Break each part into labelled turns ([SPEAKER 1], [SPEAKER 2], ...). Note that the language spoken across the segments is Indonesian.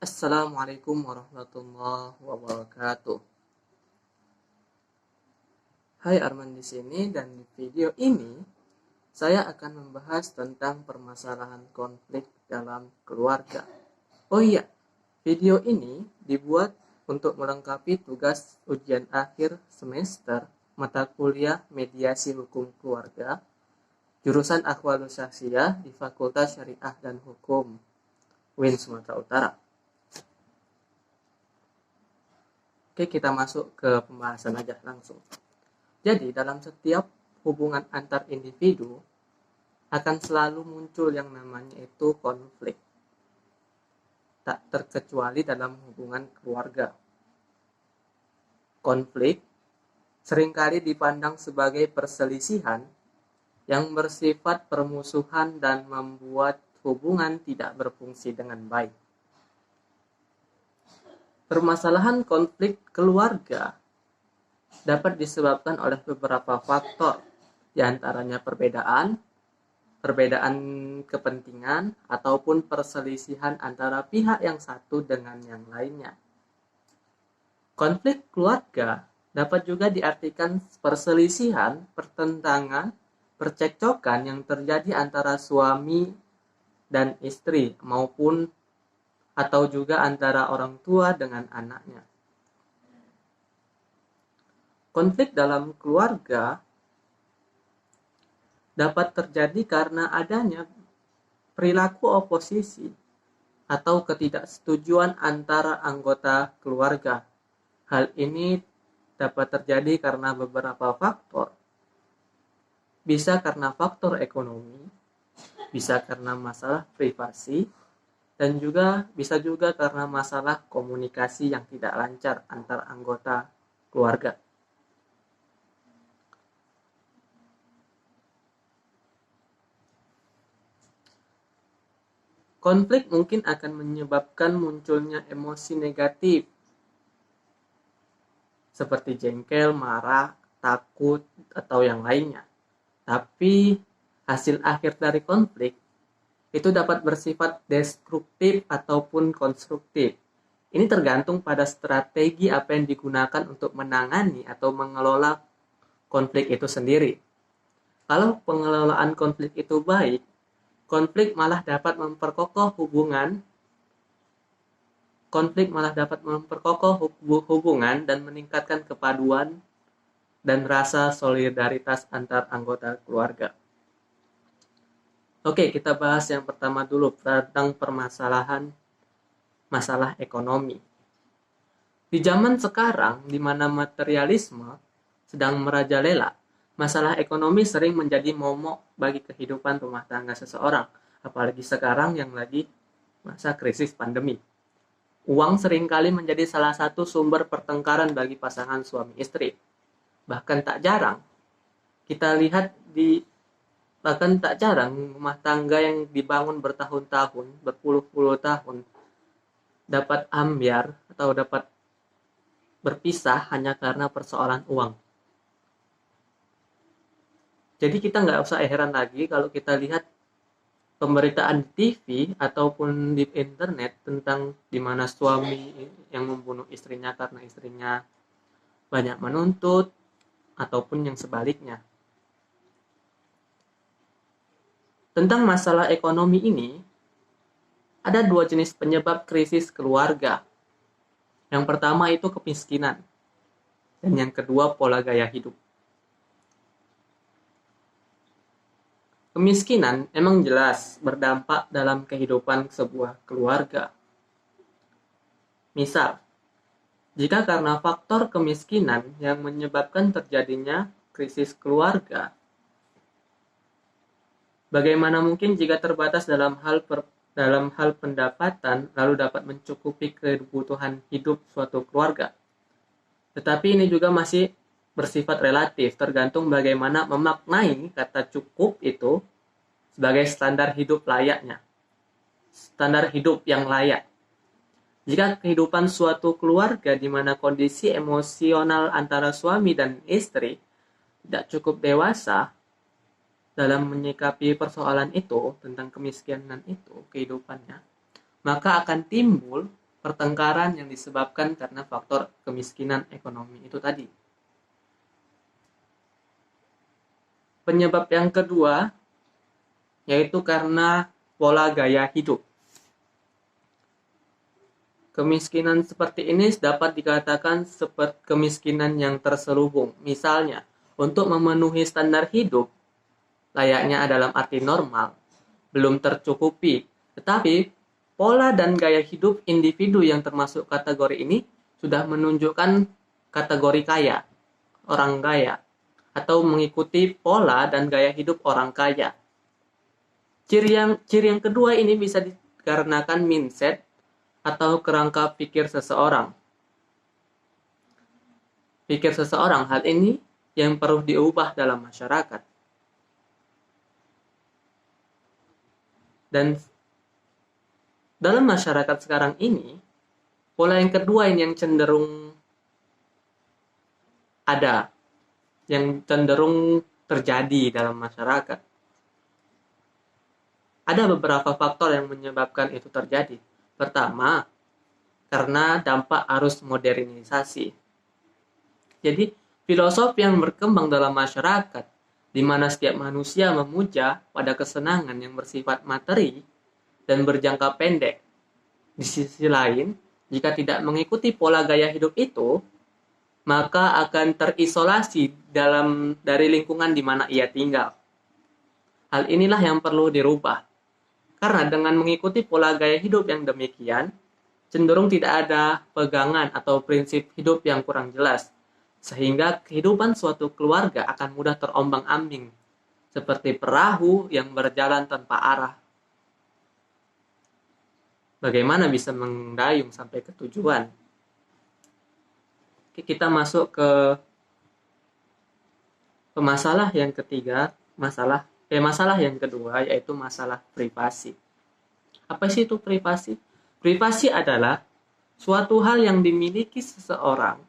[SPEAKER 1] Assalamualaikum warahmatullahi wabarakatuh. Hai, Arman di sini, dan di video ini saya akan membahas tentang permasalahan konflik dalam keluarga. Oh iya, video ini dibuat untuk melengkapi tugas ujian akhir semester mata kuliah Mediasi Hukum Keluarga jurusan Akhwalus Syakhsiyah di Fakultas Syariah dan Hukum UIN Sumatera Utara. Oke, kita masuk ke pembahasan aja langsung. Jadi, dalam setiap hubungan antar individu akan selalu muncul yang namanya itu konflik. Tak terkecuali dalam hubungan keluarga. Konflik seringkali dipandang sebagai perselisihan yang bersifat permusuhan dan membuat hubungan tidak berfungsi dengan baik. Permasalahan konflik keluarga dapat disebabkan oleh beberapa faktor, di antaranya perbedaan kepentingan, ataupun perselisihan antara pihak yang satu dengan yang lainnya. Konflik keluarga dapat juga diartikan perselisihan, pertentangan, percekcokan yang terjadi antara suami dan istri maupun atau juga antara orang tua dengan anaknya. Konflik dalam keluarga dapat terjadi karena adanya perilaku oposisi atau ketidaksetujuan antara anggota keluarga. Hal ini dapat terjadi karena beberapa faktor. Bisa karena faktor ekonomi, bisa karena masalah privasi, dan bisa juga karena masalah komunikasi yang tidak lancar antar anggota keluarga. Konflik mungkin akan menyebabkan munculnya emosi negatif seperti jengkel, marah, takut, atau yang lainnya. Tapi hasil akhir dari konflik itu dapat bersifat destruktif ataupun konstruktif. Ini tergantung pada strategi apa yang digunakan untuk menangani atau mengelola konflik itu sendiri. Kalau pengelolaan konflik itu baik, konflik malah dapat memperkokoh hubungan dan meningkatkan kepaduan dan rasa solidaritas antar anggota keluarga. Oke, kita bahas yang pertama dulu tentang masalah ekonomi. Di zaman sekarang, di mana materialisme sedang merajalela, masalah ekonomi sering menjadi momok bagi kehidupan rumah tangga seseorang, apalagi sekarang yang lagi masa krisis pandemi. Uang seringkali menjadi salah satu sumber pertengkaran bagi pasangan suami istri. Bahkan tak jarang rumah tangga yang dibangun bertahun-tahun, berpuluh-puluh tahun, dapat ambyar atau dapat berpisah hanya karena persoalan uang. Jadi kita nggak usah heran lagi kalau kita lihat pemberitaan di TV ataupun di internet tentang di mana suami yang membunuh istrinya karena istrinya banyak menuntut, ataupun yang sebaliknya. Tentang masalah ekonomi ini, ada dua jenis penyebab krisis keluarga. Yang pertama itu kemiskinan, dan yang kedua pola gaya hidup. Kemiskinan emang jelas berdampak dalam kehidupan sebuah keluarga. Misal, jika karena faktor kemiskinan yang menyebabkan terjadinya krisis keluarga, bagaimana mungkin jika terbatas dalam hal pendapatan lalu dapat mencukupi kebutuhan hidup suatu keluarga? Tetapi ini juga masih bersifat relatif, tergantung bagaimana memaknai kata cukup itu sebagai standar hidup yang layak. Jika kehidupan suatu keluarga di mana kondisi emosional antara suami dan istri tidak cukup dewasa dalam menyikapi persoalan itu, tentang kemiskinan itu, kehidupannya, maka akan timbul pertengkaran yang disebabkan karena faktor kemiskinan ekonomi itu tadi. Penyebab yang kedua yaitu karena pola gaya hidup. Kemiskinan seperti ini dapat dikatakan seperti kemiskinan yang terselubung. Misalnya, untuk memenuhi standar hidup layaknya dalam arti normal belum tercukupi, tetapi pola dan gaya hidup individu yang termasuk kategori ini sudah menunjukkan kategori kaya, orang kaya, atau mengikuti pola dan gaya hidup orang kaya. Ciri yang kedua ini bisa dikarenakan mindset atau kerangka pikir seseorang. Pikir seseorang, hal ini yang perlu diubah dalam masyarakat. Dan dalam masyarakat sekarang ini, pola yang kedua ini yang cenderung ada, yang cenderung terjadi dalam masyarakat. Ada beberapa faktor yang menyebabkan itu terjadi. Pertama, karena dampak arus modernisasi. Jadi, filosofi yang berkembang dalam masyarakat, di mana setiap manusia memuja pada kesenangan yang bersifat materi dan berjangka pendek. Di sisi lain, jika tidak mengikuti pola gaya hidup itu, maka akan terisolasi dari lingkungan di mana ia tinggal. Hal inilah yang perlu dirubah. Karena dengan mengikuti pola gaya hidup yang demikian, cenderung tidak ada pegangan atau prinsip hidup yang kurang jelas, sehingga kehidupan suatu keluarga akan mudah terombang-ambing, seperti perahu yang berjalan tanpa arah. Bagaimana bisa mendayung sampai ke tujuan? Kita masuk ke masalah yang ketiga, masalah yang kedua, yaitu masalah privasi. Apa sih itu privasi? Privasi adalah suatu hal yang dimiliki seseorang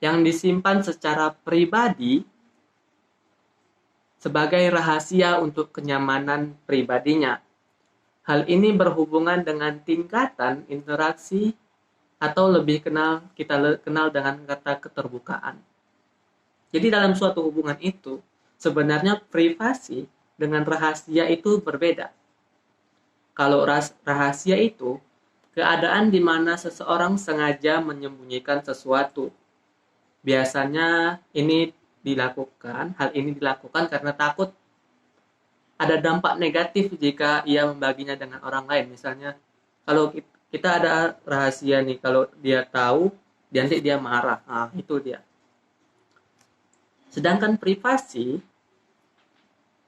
[SPEAKER 1] yang disimpan secara pribadi sebagai rahasia untuk kenyamanan pribadinya. Hal ini berhubungan dengan tingkatan interaksi atau kita kenal dengan kata keterbukaan. Jadi dalam suatu hubungan itu, sebenarnya privasi dengan rahasia itu berbeda. Kalau rahasia itu, keadaan di mana seseorang sengaja menyembunyikan sesuatu. Biasanya hal ini dilakukan karena takut ada dampak negatif jika ia membaginya dengan orang lain. Misalnya, kalau kita ada rahasia nih, kalau dia tahu, nanti dia marah. Nah, itu dia. Sedangkan privasi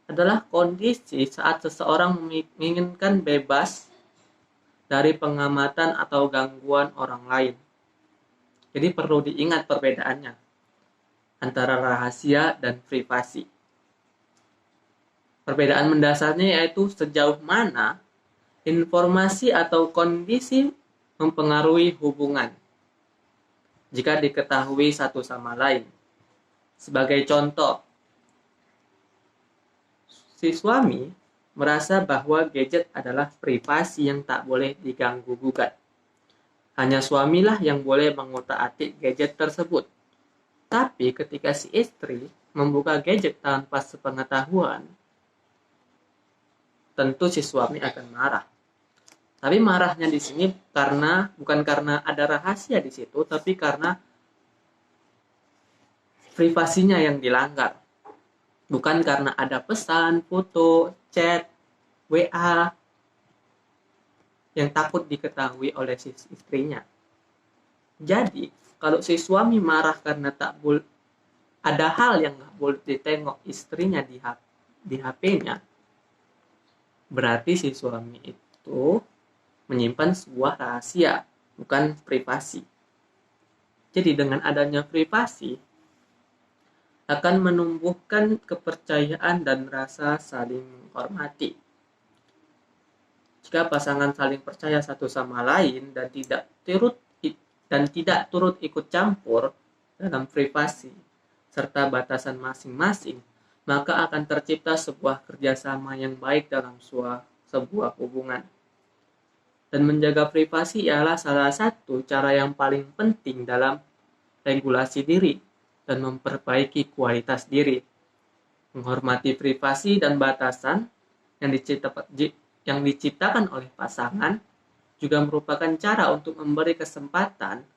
[SPEAKER 1] adalah kondisi saat seseorang menginginkan bebas dari pengamatan atau gangguan orang lain. Jadi perlu diingat perbedaannya antara rahasia dan privasi. Perbedaan mendasarnya yaitu sejauh mana informasi atau kondisi mempengaruhi hubungan jika diketahui satu sama lain. Sebagai contoh, si suami merasa bahwa gadget adalah privasi yang tak boleh diganggu-gugat. Hanya suamilah yang boleh mengutak-atik gadget tersebut. Tapi ketika si istri membuka gadget tanpa sepengetahuan, tentu si suami akan marah. Tapi marahnya di sini bukan karena ada rahasia di situ, tapi karena privasinya yang dilanggar. Bukan karena ada pesan, foto, chat, WA yang takut diketahui oleh si istrinya. Jadi, kalau si suami marah karena ada hal yang nggak boleh ditengok istrinya di HP-nya, berarti si suami itu menyimpan sebuah rahasia, bukan privasi. Jadi dengan adanya privasi akan menumbuhkan kepercayaan dan rasa saling menghormati. Jika pasangan saling percaya satu sama lain dan tidak turut ikut campur dalam privasi serta batasan masing-masing, maka akan tercipta sebuah kerjasama yang baik dalam sebuah hubungan. Dan menjaga privasi ialah salah satu cara yang paling penting dalam regulasi diri dan memperbaiki kualitas diri. Menghormati privasi dan batasan yang diciptakan oleh pasangan juga merupakan cara untuk memberi kesempatan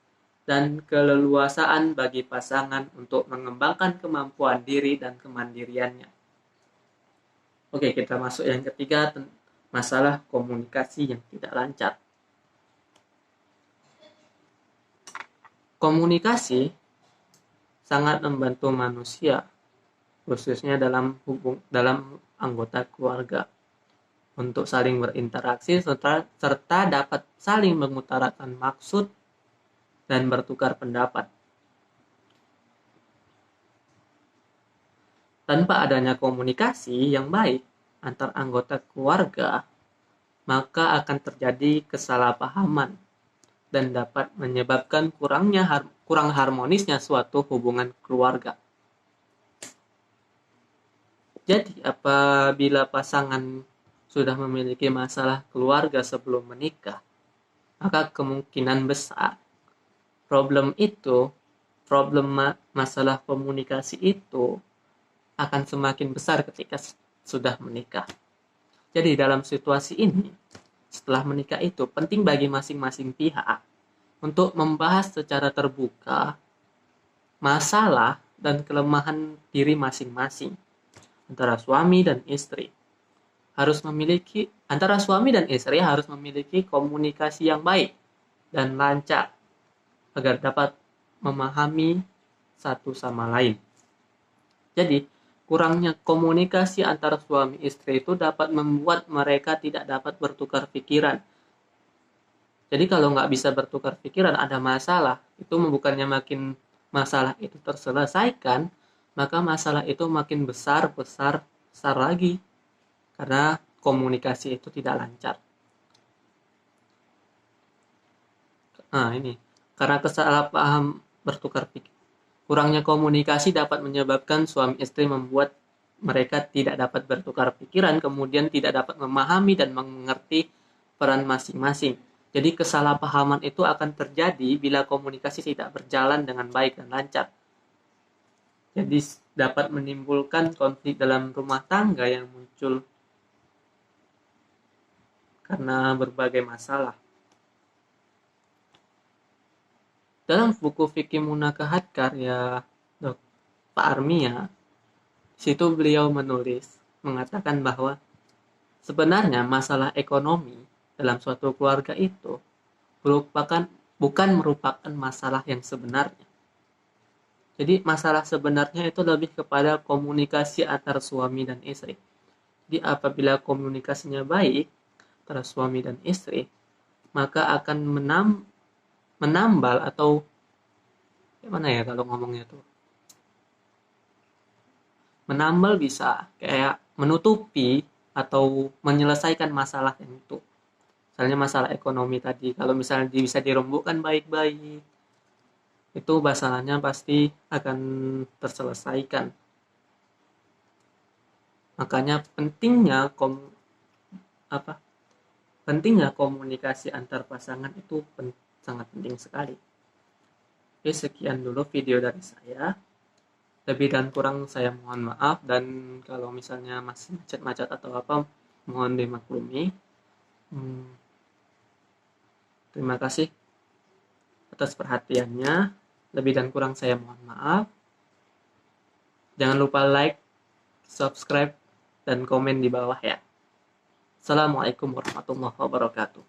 [SPEAKER 1] dan keleluasaan bagi pasangan untuk mengembangkan kemampuan diri dan kemandiriannya. Oke, kita masuk yang ketiga, masalah komunikasi yang tidak lancar. Komunikasi sangat membantu manusia, khususnya dalam anggota keluarga, untuk saling berinteraksi serta dapat saling mengutarakan maksud dan bertukar pendapat. Tanpa adanya komunikasi yang baik antar anggota keluarga, maka akan terjadi kesalahpahaman dan dapat menyebabkan kurang harmonisnya suatu hubungan keluarga. Jadi, apabila pasangan sudah memiliki masalah keluarga sebelum menikah, maka kemungkinan besar masalah komunikasi itu akan semakin besar ketika sudah menikah. Jadi dalam situasi ini, setelah menikah itu penting bagi masing-masing pihak untuk membahas secara terbuka masalah dan kelemahan diri masing-masing antara suami dan istri. Antara suami dan istri harus memiliki komunikasi yang baik dan lancar agar dapat memahami satu sama lain. Jadi, kurangnya komunikasi antara suami istri itu dapat membuat mereka tidak dapat bertukar pikiran. Jadi kalau nggak bisa bertukar pikiran, ada masalah, itu bukannya makin masalah itu terselesaikan, maka masalah itu makin besar lagi. Karena komunikasi itu tidak lancar. Nah ini, karena kesalahpaham bertukar pikiran. Kurangnya komunikasi dapat menyebabkan suami istri membuat mereka tidak dapat bertukar pikiran, kemudian tidak dapat memahami dan mengerti peran masing-masing. Jadi kesalahpahaman itu akan terjadi bila komunikasi tidak berjalan dengan baik dan lancar. Jadi dapat menimbulkan konflik dalam rumah tangga yang muncul karena berbagai masalah. Dalam buku Fikih Munakahat karya Pak Armia, situ beliau mengatakan bahwa sebenarnya masalah ekonomi dalam suatu keluarga itu bukan merupakan masalah yang sebenarnya. Jadi masalah sebenarnya itu lebih kepada komunikasi antara suami dan istri. Jadi apabila komunikasinya baik antara suami dan istri, maka akan menambal atau gimana ya kalau ngomongnya tuh, menambal bisa kayak menutupi atau menyelesaikan masalah yang itu. Misalnya masalah ekonomi tadi, kalau misalnya bisa dirembukkan baik-baik, itu masalahnya pasti akan terselesaikan. Makanya pentingnya komunikasi antar pasangan itu sangat penting sekali. Oke, sekian dulu video dari saya. Lebih dan kurang saya mohon maaf, dan kalau misalnya masih macet-macet atau apa, mohon dimaklumi. Terima kasih atas perhatiannya. Lebih dan kurang saya mohon maaf. Jangan lupa like, subscribe, dan komen di bawah ya. Assalamualaikum warahmatullahi wabarakatuh.